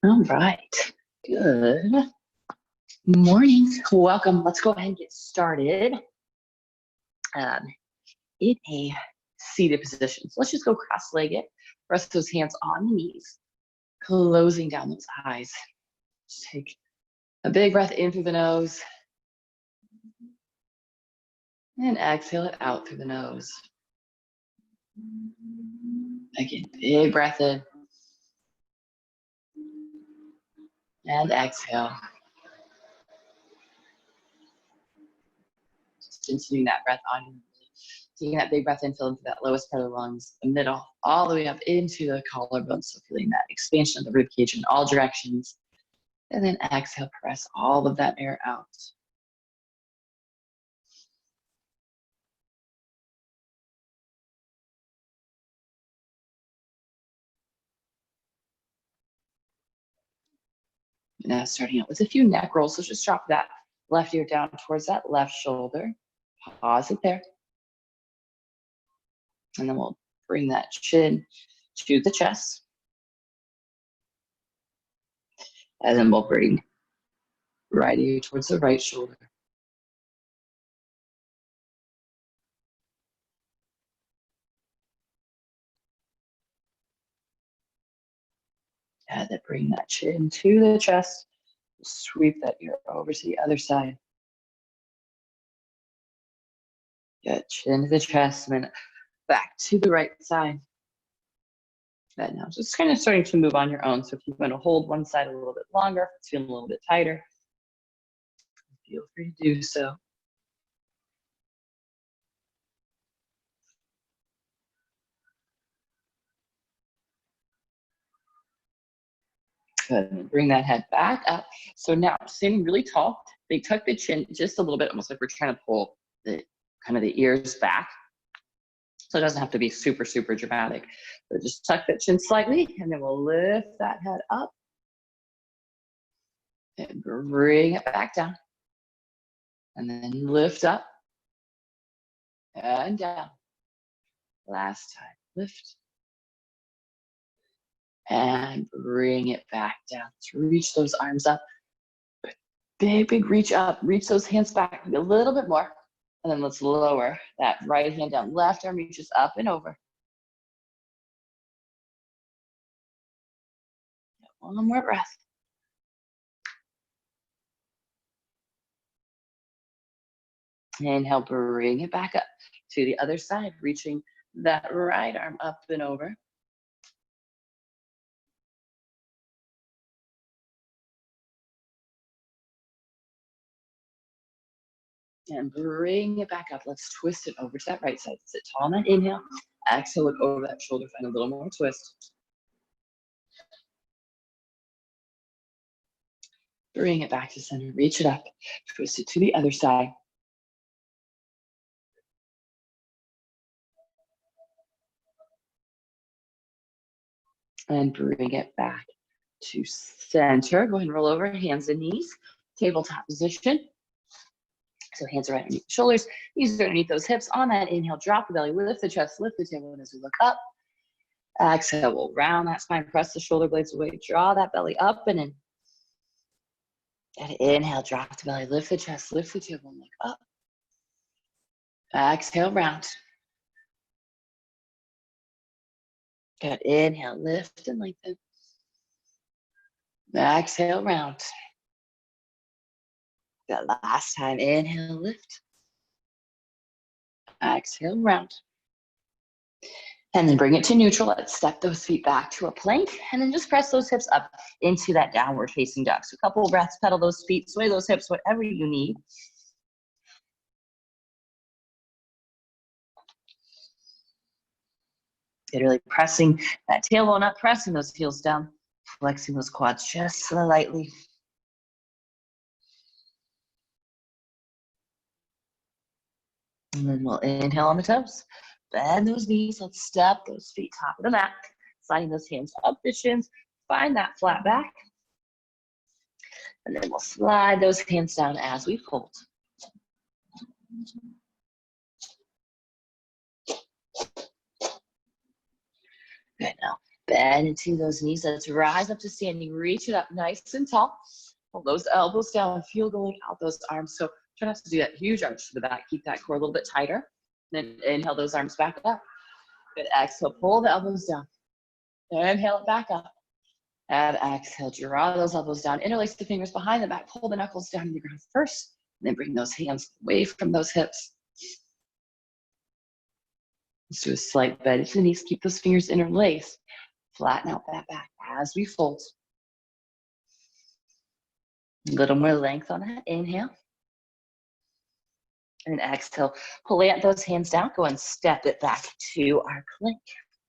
All right. Good morning. Welcome. Let's go ahead and get started in a seated position. So let's just go cross-legged. Rest those hands on the knees, closing down those eyes. Just take a big breath in through the nose and exhale it out through the nose. Again, big breath in and exhale. Just continuing that breath on. Taking that big breath in, fill into that lowest part of the lungs, the middle, all the way up into the collarbone. So feeling that expansion of the rib cage in all directions. And then exhale, press all of that air out. Now starting out with a few neck rolls. So just drop that left ear down towards that left shoulder. Pause it there. And then we'll bring that chin to the chest. And then we'll bring right ear towards the right shoulder. And then bring that chin to the chest. Sweep that ear over to the other side. Get chin to the chest and then back to the right side. And now just kind of starting to move on your own. So if you want to hold one side a little bit longer, if it's feeling a little bit tighter, feel free to do so. Good. And bring that head back up. So now standing really tall, they tuck the chin just a little bit, almost like we're trying to pull the kind of the ears back. So it doesn't have to be super, super dramatic, but just tuck that chin slightly, and then we'll lift that head up and bring it back down. And then lift up and down. Last time, lift and bring it back down. So reach those arms up. Big, big reach up. Reach those hands back a little bit more. And then let's lower that right hand down. Left arm reaches up and over. One more breath. Inhale, bring it back up to the other side, reaching that right arm up and over. And bring it back up. Let's twist it over to that right side. Sit tall on that inhale. Exhale, look over that shoulder, find a little more twist. Bring it back to center, reach it up, twist it to the other side. And bring it back to center. Go ahead and roll over, hands and knees, tabletop position. So hands are right underneath the shoulders, knees are underneath those hips. On that inhale, drop the belly, lift the chest, lift the tailbone as we look up. Exhale, we'll round that spine, press the shoulder blades away, draw that belly up and in. And inhale, drop the belly, lift the chest, lift the tailbone, look up. Exhale, round. Good, inhale, lift and lengthen. Exhale, round. That last time, inhale, lift. Exhale, round. And then bring it to neutral. Let's step those feet back to a plank and then just press those hips up into that downward facing dog. So a couple of breaths, pedal those feet, sway those hips, whatever you need. Get really pressing that tailbone up, pressing those heels down, flexing those quads just slightly. And then we'll inhale on the toes. Bend those knees. Let's step those feet top of the mat. Sliding those hands up the shins. Find that flat back. And then we'll slide those hands down as we fold. Good. Now Bend into those knees. Let's rise up to standing. Reach it up nice and tall. Pull those elbows down. Feel going out those arms. So try not to do that huge arch to the back. Keep that core a little bit tighter. Then inhale those arms back up. Good. Exhale, pull the elbows down. Inhale it back up. And exhale, draw those elbows down. Interlace the fingers behind the back. Pull the knuckles down to the ground first. And then bring those hands away from those hips. Let's do a slight bend to the knees. Keep those fingers interlaced. Flatten out that back as we fold. A little more length on that. Inhale. And exhale. Plant those hands down. Go and step it back to our plank.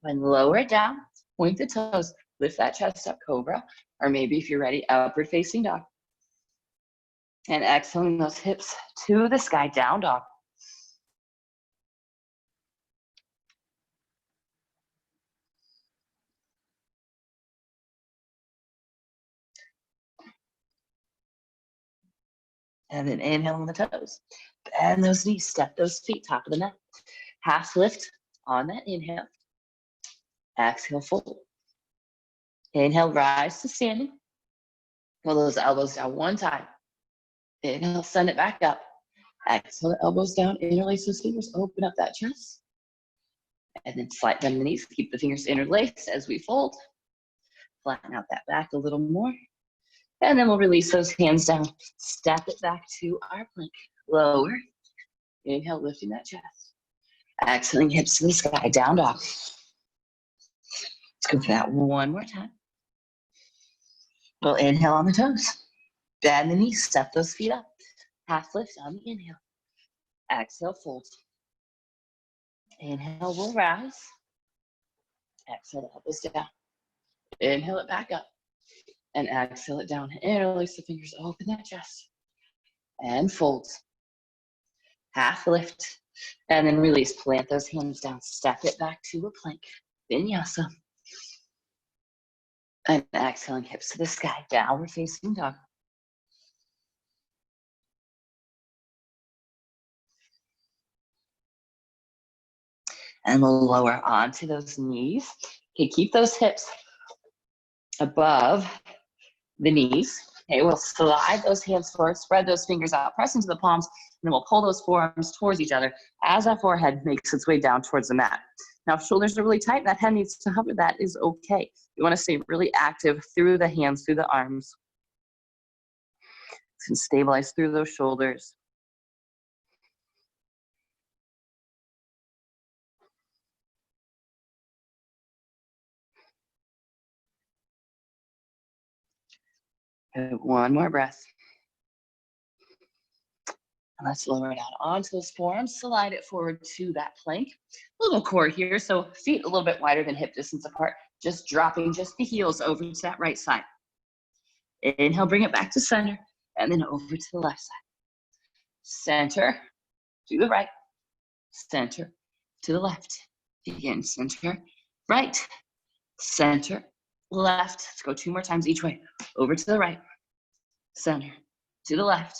And lower it down. Point the toes. Lift that chest up, cobra. Or maybe if you're ready, upward facing dog. And exhaling those hips to the sky, down dog. And then inhale on the toes. Bend those knees, step those feet, top of the mat. Half lift on that inhale. Exhale, fold. Inhale, rise to standing. Pull those elbows down one time. Inhale, send it back up. Exhale, the elbows down, interlace those fingers, open up that chest. And then slide bend the knees, keep the fingers interlaced as we fold. Flatten out that back a little more. And then we'll release those hands down. Step it back to our plank. Lower. Inhale, lifting that chest. Exhaling, hips to the sky, down dog. Let's go for that one more time. We'll inhale on the toes. Bend the knees, step those feet up. Half lift on the inhale. Exhale, fold. Inhale, we'll rise. Exhale, the elbows down. Inhale it back up. And exhale it down. Interlace the fingers, open that chest. And fold. Half lift. And then release. Plant those hands down. Step it back to a plank. Vinyasa. And exhaling, hips to the sky. Downward facing dog. And we'll lower onto those knees. Okay, keep those hips above the knees. Okay, we'll slide those hands forward, spread those fingers out, press into the palms, and then we'll pull those forearms towards each other as that forehead makes its way down towards the mat. Now, if shoulders are really tight, that head needs to hover. That is okay. You want to stay really active through the hands, through the arms. You can stabilize through those shoulders. Good. One more breath. And let's lower it out onto those forearms. Slide it forward to that plank. A little core here, so feet a little bit wider than hip distance apart. Just dropping just the heels over to that right side. Inhale, bring it back to center, and then over to the left side. Center to the right, center to the left. Again, center, right, center, left. Let's go 2 more times each way. Over to the right, center, to the left,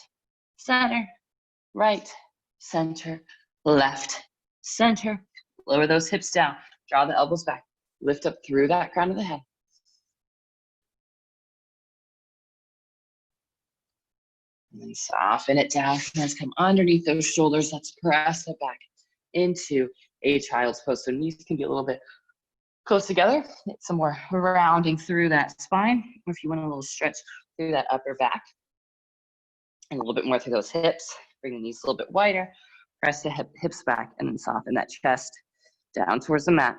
center, right, center, left, center. Lower those hips down. Draw the elbows back. Lift up through that crown of the head. And then soften it down. Hands come underneath those shoulders. Let's press it back into a child's pose. So knees can be a little bit close together. Get some more rounding through that spine. Or if you want a little stretch through that upper back. And a little bit more through those hips. Bring the knees a little bit wider. Press the hips back and then soften that chest down towards the mat.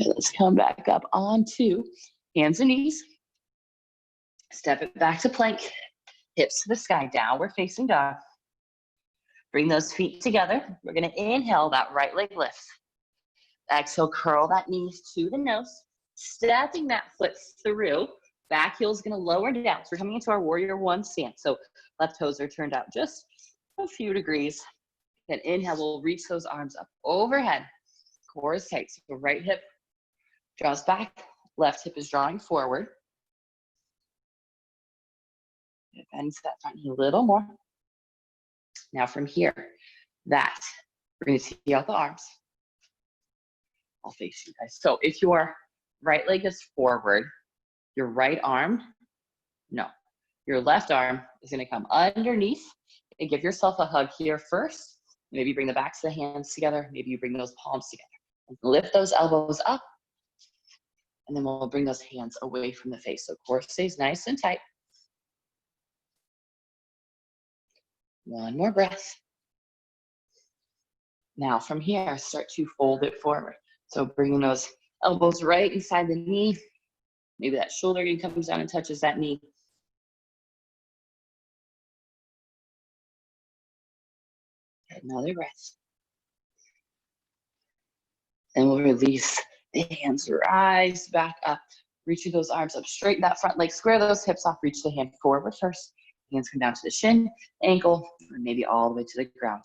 Let's come back up onto hands and knees. Step it back to plank. Hips to the sky, downward facing dog. Bring those feet together. We're gonna inhale, that right leg lifts. Exhale, curl that knee to the nose. Stepping that foot through. Back heel is gonna lower down. So we're coming into our warrior one stance. So left toes are turned out just a few degrees. Then inhale, we'll reach those arms up overhead. Core is tight. So right hip draws back, left hip is drawing forward. Bend that front knee a little more. Now from here, we're gonna tee out the arms. I'll face you guys. So if your right leg is forward, your right arm, no. Your left arm is gonna come underneath and give yourself a hug here first. Maybe bring the backs of the hands together. Maybe you bring those palms together. And lift those elbows up. And then we'll bring those hands away from the face. So core stays nice and tight. One more breath. Now from here, start to fold it forward. So bringing those elbows right inside the knee. Maybe that shoulder comes down and touches that knee. Another breath. And we'll release the hands, rise back up. Reaching those arms up, straighten that front leg, square those hips off, reach the hand forward first. Hands come down to the shin, ankle, or maybe all the way to the ground.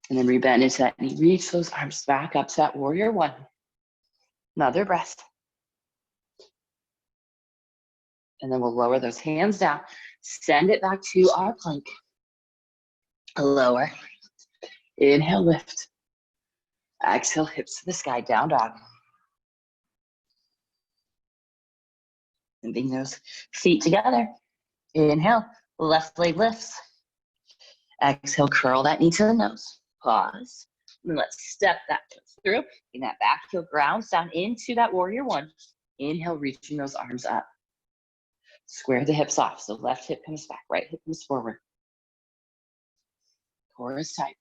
And then rebend into that knee. Reach those arms back up to that warrior one. Another breath. And then we'll lower those hands down. Send it back to our plank. Lower. Inhale, lift. Exhale, hips to the sky, down dog. And bring those feet together. Inhale, left leg lifts. Exhale, curl that knee to the nose. Pause. And then let's step that foot through. Bring that back heel grounds down into that warrior one. Inhale, reaching those arms up. Square the hips off. So left hip comes back, right hip comes forward. Core is tight.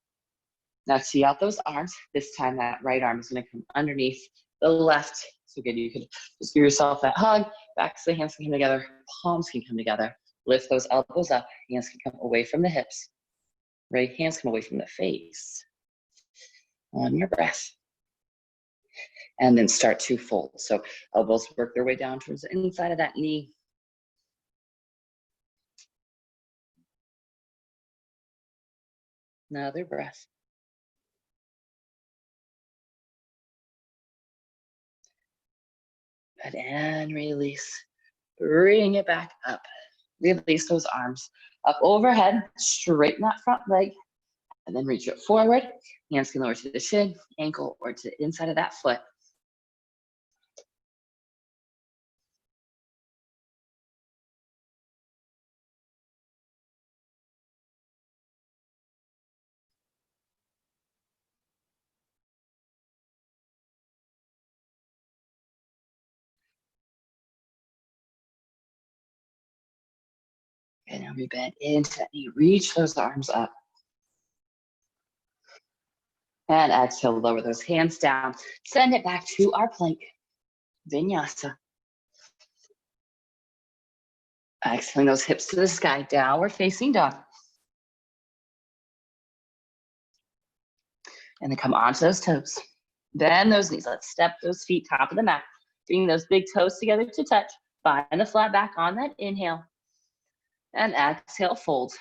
Now see out those arms. This time that right arm is going to come underneath the left. So again, you can just give yourself that hug. Backs of the hands can come together. Palms can come together. Lift those elbows up. Hands can come away from the hips. Right hands come away from the face. On your breath. And then start to fold. So elbows work their way down towards the inside of that knee. Another breath. And release. Bring it back up. Release those arms up overhead. Straighten that front leg. And then reach it forward. Hands can lower to the shin, ankle, or to the inside of that foot. And now we bend into that knee. Reach those arms up. And exhale, lower those hands down. Send it back to our plank. Vinyasa. Exhaling those hips to the sky. Downward facing dog. And then come onto those toes. Bend those knees. Let's step those feet top of the mat. Bring those big toes together to touch. Find the flat back on that inhale. And exhale, fold.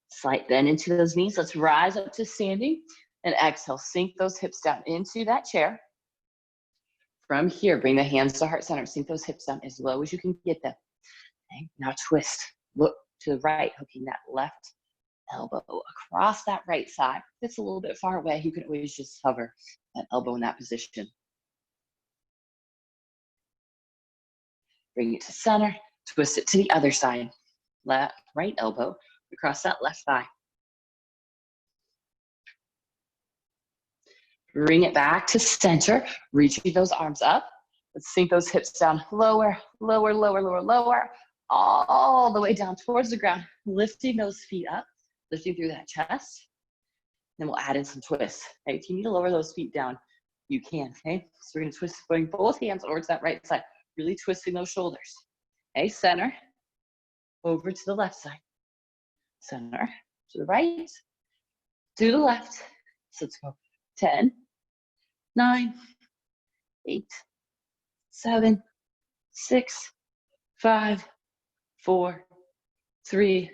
Slight bend into those knees. Let's rise up to standing. And exhale, sink those hips down into that chair. From here, bring the hands to heart center. Sink those hips down as low as you can get them. Okay, now twist. Look to the right, hooking that left elbow across that right side. If it's a little bit far away, you can always just hover that elbow in that position. Bring it to center. Twist it to the other side. Left, right elbow across that left thigh. Bring it back to center. Reaching those arms up. Let's sink those hips down. Lower, lower, lower, lower, lower. All the way down towards the ground. Lifting those feet up. lifting through that chest. Then we'll add in some twists. Okay? If you need to lower those feet down, you can. Okay, so we're going to twist, bring both hands over to that right side, really twisting those shoulders. Okay, center, over to the left side, center, to the right, to the left. So let's go 10, 9, 8, 7, 6, 5, 4, 3,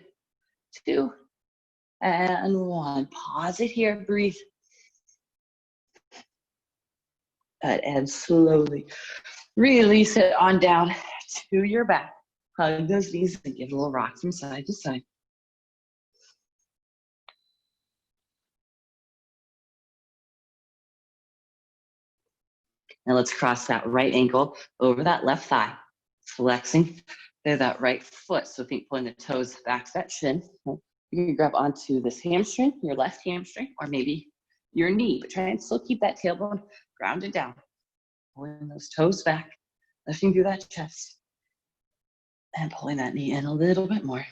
2, and 1. Pause it here, breathe. And slowly release it on down to your back. Hug those knees and give a little rock from side to side. Now let's cross that right ankle over that left thigh, flexing that right foot. So think pulling the toes back to that shin. You can grab onto this hamstring, your left hamstring, or maybe your knee, but try and still keep that tailbone grounded down. Pulling those toes back, lifting through that chest, and pulling that knee in a little bit more.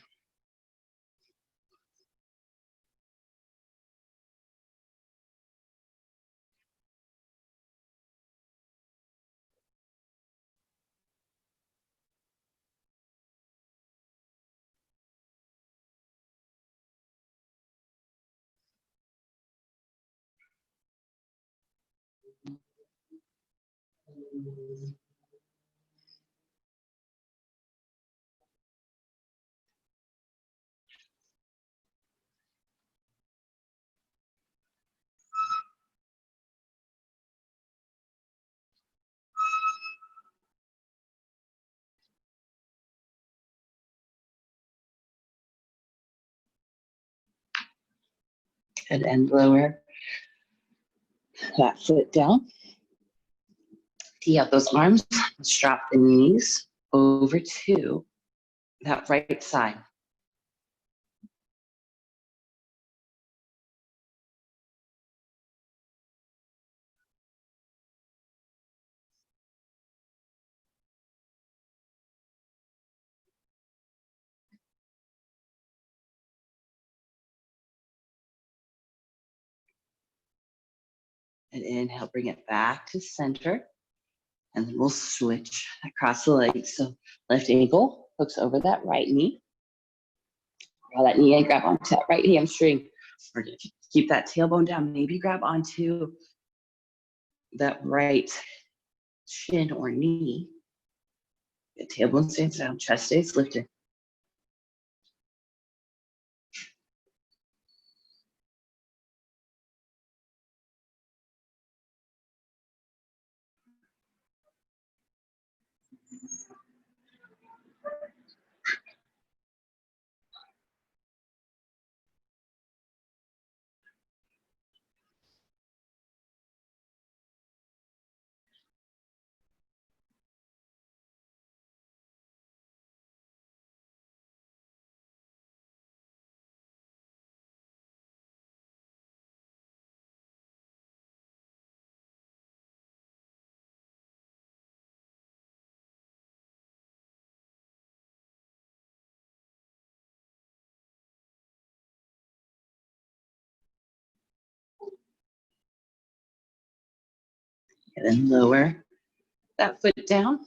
And lower that foot down. Tee out those arms, strap the knees over to that right side. And inhale, bring it back to center. And then we'll switch across the legs. So left ankle hooks over that right knee. Draw that knee in, grab onto that right hamstring. Or keep that tailbone down. Maybe grab onto that right shin or knee. The tailbone stays down, chest stays lifted. And then lower that foot down.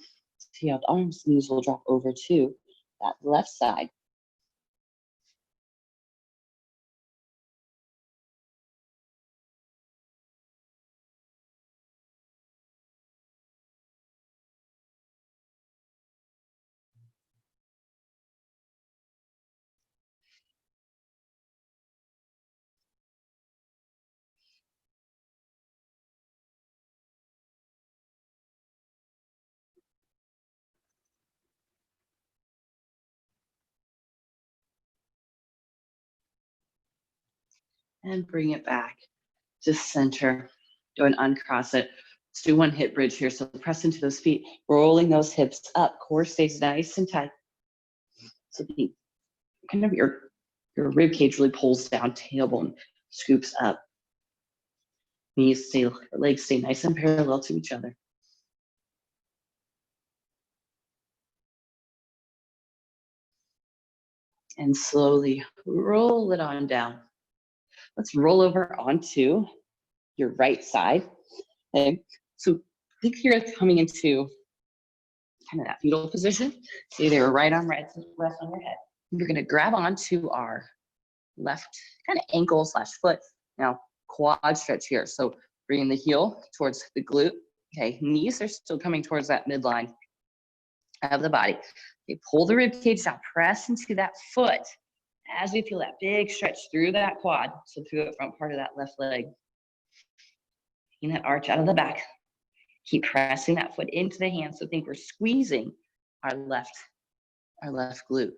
Tee out the arms, knees will drop over to that left side. And bring it back to center. Go and uncross it. Let's do one hip bridge here. So press into those feet, rolling those hips up. Core stays nice and tight. So the kind of your rib cage really pulls down, tailbone scoops up. Knees stay, legs stay nice and parallel to each other. And slowly roll it on down. Let's roll over onto your right side. Okay, so think you're coming into kind of that fetal position. So either right arm, rest on your head. You're gonna grab onto our left kind of ankle slash foot. Now, quad stretch here. So bringing the heel towards the glute. Okay, knees are still coming towards that midline of the body. Okay, pull the rib cage down, press into that foot as we feel that big stretch through that quad, so through the front part of that left leg. Taking that arch out of the back. Keep pressing that foot into the hand, so think we're squeezing our left glute.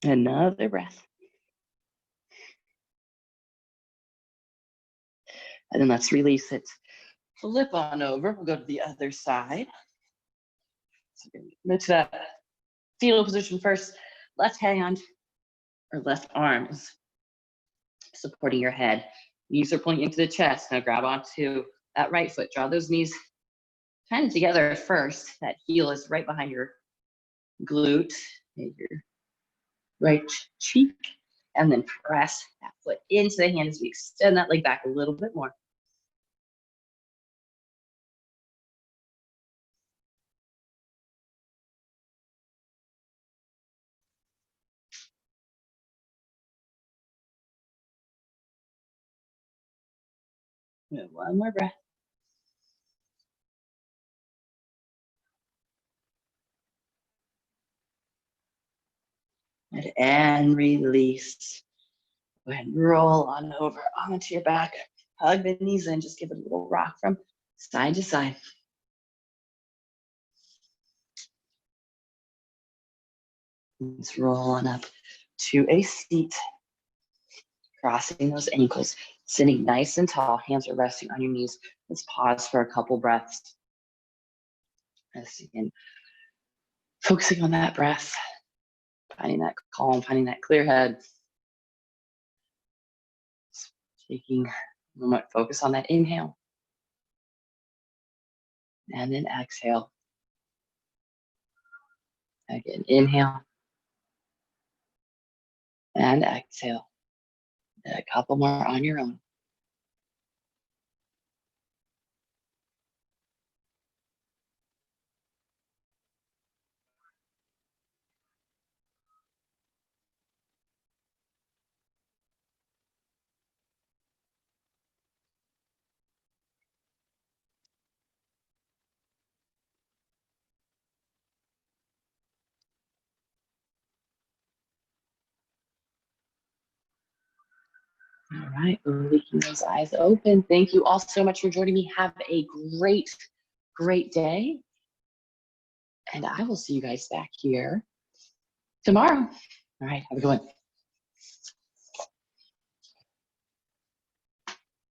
Another breath. And then let's release it. Flip on over. We'll go to the other side. So go to that fetal position first. Left hand or left arm is supporting your head. Knees are pointing into the chest. Now grab onto that right foot. Draw those knees kind of together first. That heel is right behind your glute, your right cheek, and then press that foot into the hand as we extend that leg back a little bit more. One more breath. And release. Go ahead and roll on over onto your back. Hug the knees in, just give it a little rock from side to side. Let's roll on up to a seat. Crossing those ankles, sitting nice and tall, hands are resting on your knees. Let's pause for a couple breaths. Again, focusing on that breath, finding that calm, finding that clear head. Taking a moment, focus on that inhale. And then exhale. Again, inhale. And exhale. A couple more on your own. All right, leaking those eyes open. Thank you all so much for joining me. Have a great, great day. And I will see you guys back here tomorrow. All right, have a good one.